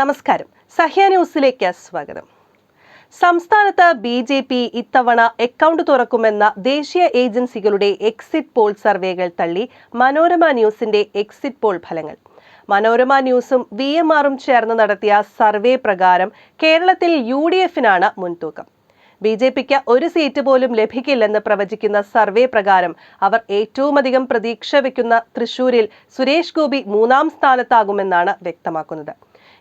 നമസ്കാരം. സഹ്യ ന്യൂസിലേക്ക് സ്വാഗതം. സംസ്ഥാനത്ത് ബി.ജെ.പി ഇത്തവണ അക്കൗണ്ട് തുറക്കുമെന്ന ദേശീയ ഏജൻസികളുടെ എക്സിറ്റ് പോൾ സർവേകൾ തള്ളി മനോരമ ന്യൂസിന്റെ എക്സിറ്റ് പോൾ ഫലങ്ങൾ. മനോരമ ന്യൂസും VMRഉം ചേർന്ന് നടത്തിയ സർവേ പ്രകാരം കേരളത്തിൽ UDFനാണ് മുൻതൂക്കം. ബി.ജെ.പിക്ക് ഒരു സീറ്റ് പോലും ലഭിക്കില്ലെന്ന് പ്രവചിക്കുന്ന സർവേ പ്രകാരം അവർ ഏറ്റവുമധികം പ്രതീക്ഷ വയ്ക്കുന്ന തൃശൂരിൽ സുരേഷ് ഗോപി 3-ാം സ്ഥാനത്താകുമെന്നാണ് വ്യക്തമാക്കുന്നത്.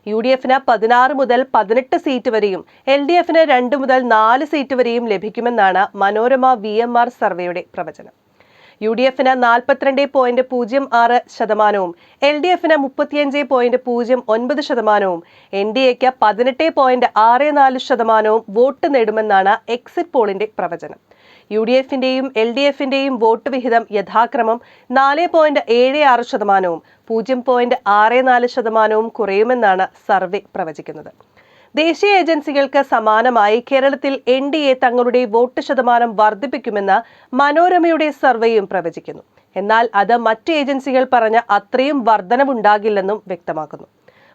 UDFന് 16 മുതൽ 18 സീറ്റ് വരെയും LDFന് 2 മുതൽ 4 സീറ്റ് വരെയും ലഭിക്കുമെന്നാണ് മനോരമ VMR സർവേയുടെ പ്രവചനം. UDFന് 42.06%, LDFന് 35.09%, NDAക്ക് 18.64% വോട്ട് നേടുമെന്നാണ് എക്സിറ്റ് പോളിന്റെ പ്രവചനം. UDFന്റെയും LDFന്റെയും വോട്ട് വിഹിതം യഥാക്രമം 4.76%, 0.64% കുറയുമെന്നാണ് സർവേ പ്രവചിക്കുന്നത്. ദേശീയ ഏജൻസികൾക്ക് സമാനമായി കേരളത്തിൽ NDA തങ്ങളുടെ വോട്ട് ശതമാനം വർദ്ധിപ്പിക്കുമെന്ന് മനോരമയുടെ സർവേയും പ്രവചിക്കുന്നു. എന്നാൽ അത് മറ്റ് ഏജൻസികൾ പറഞ്ഞ അത്രയും വർധനവുണ്ടാകില്ലെന്നും വ്യക്തമാക്കുന്നു.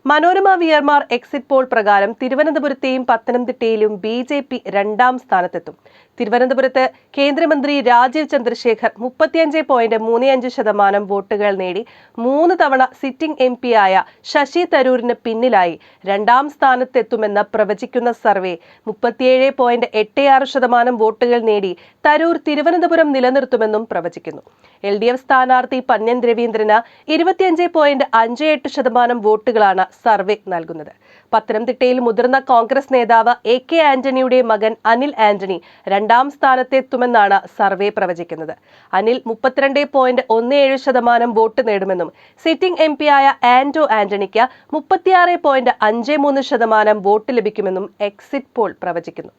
മനോരമ VMR എക്സിറ്റ് പോൾ പ്രകാരം തിരുവനന്തപുരത്തെയും പത്തനംതിട്ടയിലും BJP 2-ാം സ്ഥാനത്തെത്തും. തിരുവനന്തപുരത്ത് കേന്ദ്രമന്ത്രി രാജീവ് ചന്ദ്രശേഖർ 35.35% വോട്ടുകൾ നേടി 3 തവണ സിറ്റിംഗ് MP ആയ ശശി തരൂരിന് പിന്നിലായി 2-ാം സ്ഥാനത്തെത്തുമെന്ന് പ്രവചിക്കുന്ന സർവേ 37.86% വോട്ടുകൾ നേടി തരൂർ തിരുവനന്തപുരം നിലനിർത്തുമെന്നും പ്രവചിക്കുന്നു. LDF സ്ഥാനാർത്ഥി പന്ന്യൻ രവീന്ദ്രന് 25.58% വോട്ടുകളാണ് സർവേ നൽകുന്നത്. പത്തനംതിട്ടയിൽ മുതിർന്ന കോൺഗ്രസ് നേതാവ് AK ആന്റണിയുടെ മകൻ അനിൽ ആന്റണി 2-ാം സ്ഥാനത്തെത്തുമെന്നാണ് സർവേ പ്രവചിക്കുന്നത്. അനിൽ 32.17% വോട്ട് നേടുമെന്നും സിറ്റിംഗ് MP ആയ ആന്റോ ആന്റണിക്ക് 36.53% വോട്ട് ലഭിക്കുമെന്നും എക്സിറ്റ് പോൾ പ്രവചിക്കുന്നു.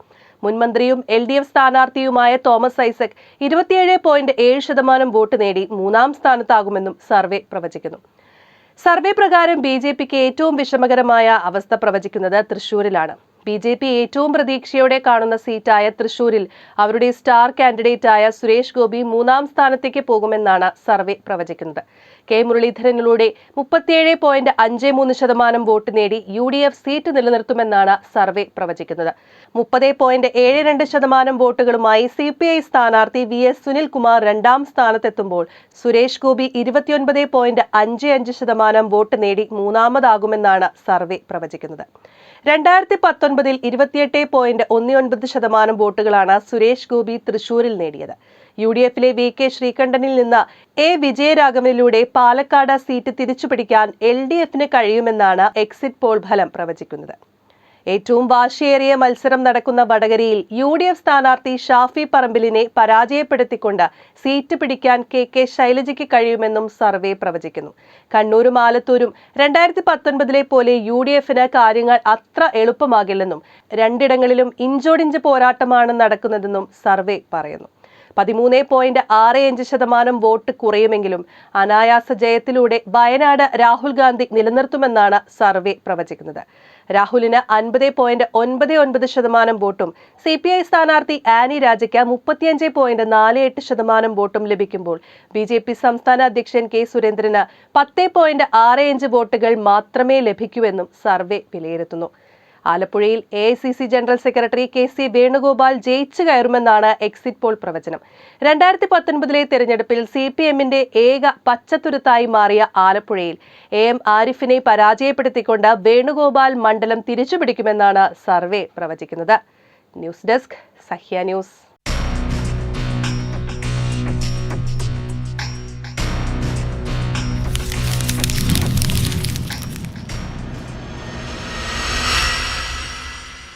മുൻമന്ത്രിയും LDF സ്ഥാനാർത്ഥിയുമായ തോമസ് ഐസക് 27.7% വോട്ട് നേടി 3-ാം സ്ഥാനത്താകുമെന്നും സർവേ പ്രവചിക്കുന്നു. സർവേ പ്രകാരം BJPക്ക് ഏറ്റവും വിഷമകരമായ അവസ്ഥ പ്രവചിക്കുന്നത് തൃശൂരിലാണ്. BJP ഏറ്റവും പ്രതീക്ഷയോടെ കാണുന്ന സീറ്റായ തൃശൂരിൽ അവരുടെ സ്റ്റാർ കാൻഡിഡേറ്റായ സുരേഷ് ഗോപി 3-ാം സ്ഥാനത്തേക്ക് പോകുമെന്നാണ് സർവേ പ്രവചിക്കുന്നത്. K മുരളീധരനിലൂടെ 37.53% വോട്ട് നേടി UDF സീറ്റ് നിലനിർത്തുമെന്നാണ് സർവേ പ്രവചിക്കുന്നത്. 30.72% വോട്ടുകളുമായി CPI സ്ഥാനാർത്ഥി VS സുനിൽകുമാർ 2-ാം സ്ഥാനത്തെത്തുമ്പോൾ സുരേഷ് ഗോപി 29.55% വോട്ട് നേടി 3-ാമതാകുമെന്നാണ് സർവേ പ്രവചിക്കുന്നത്. 2019-ൽ 28.19% വോട്ടുകളാണ് സുരേഷ് ഗോപി തൃശൂരിൽ നേടിയത്. UDFിലെ VK ശ്രീകണ്ഠനിൽ നിന്ന് A വിജയരാഘവനിലൂടെ പാലക്കാട് സീറ്റ് തിരിച്ചുപിടിക്കാൻ LDFന് കഴിയുമെന്നാണ് എക്സിറ്റ് പോൾ ഫലം പ്രവചിക്കുന്നത്. ഏറ്റവും വാശിയേറിയ മത്സരം നടക്കുന്ന വടകരയിൽ UDF സ്ഥാനാർത്ഥി ഷാഫി പറമ്പിലിനെ പരാജയപ്പെടുത്തിക്കൊണ്ട് സീറ്റ് പിടിക്കാൻ KK ശൈലജയ്ക്ക് കഴിയുമെന്നും സർവേ പ്രവചിക്കുന്നു. കണ്ണൂരും ആലത്തൂരും 2019-ലെ പോലെ UDFന് കാര്യങ്ങൾ അത്ര എളുപ്പമാകില്ലെന്നും 2ഇടങ്ങളിലും ഇഞ്ചോടിഞ്ച് പോരാട്ടമാണ് നടക്കുന്നതെന്നും സർവേ പറയുന്നു. 13.65% വോട്ട് കുറയുമെങ്കിലും അനായാസ ജയത്തിലൂടെ വയനാട് രാഹുൽ ഗാന്ധി നിലനിർത്തുമെന്നാണ് സർവേ പ്രവചിക്കുന്നത്. രാഹുലിന് 50.99% വോട്ടും CPI സ്ഥാനാർത്ഥി ആനി രാജയ്ക്ക് 35.48% വോട്ടും ലഭിക്കുമ്പോൾ BJP സംസ്ഥാന അധ്യക്ഷൻ K സുരേന്ദ്രന് 10.65 വോട്ടുകൾ മാത്രമേ ലഭിക്കൂവെന്നും സർവേ വിലയിരുത്തുന്നു. ആലപ്പുഴയിൽ AICC general secretary KC Venugopal ജയിച്ചു കയറുമെന്നാണ് എക്സിറ്റ് പോൾ പ്രവചനം. 2019-ലെ തെരഞ്ഞെടുപ്പിൽ CPMന്റെ ഏക പച്ചത്തുരുത്തായി മാറിയ ആലപ്പുഴയിൽ AM ആരിഫിനെ പരാജയപ്പെടുത്തിക്കൊണ്ട് വേണുഗോപാൽ മണ്ഡലം തിരിച്ചുപിടിക്കുമെന്നാണ് സർവേ പ്രവചിക്കുന്നത്. News desk, Sahya news.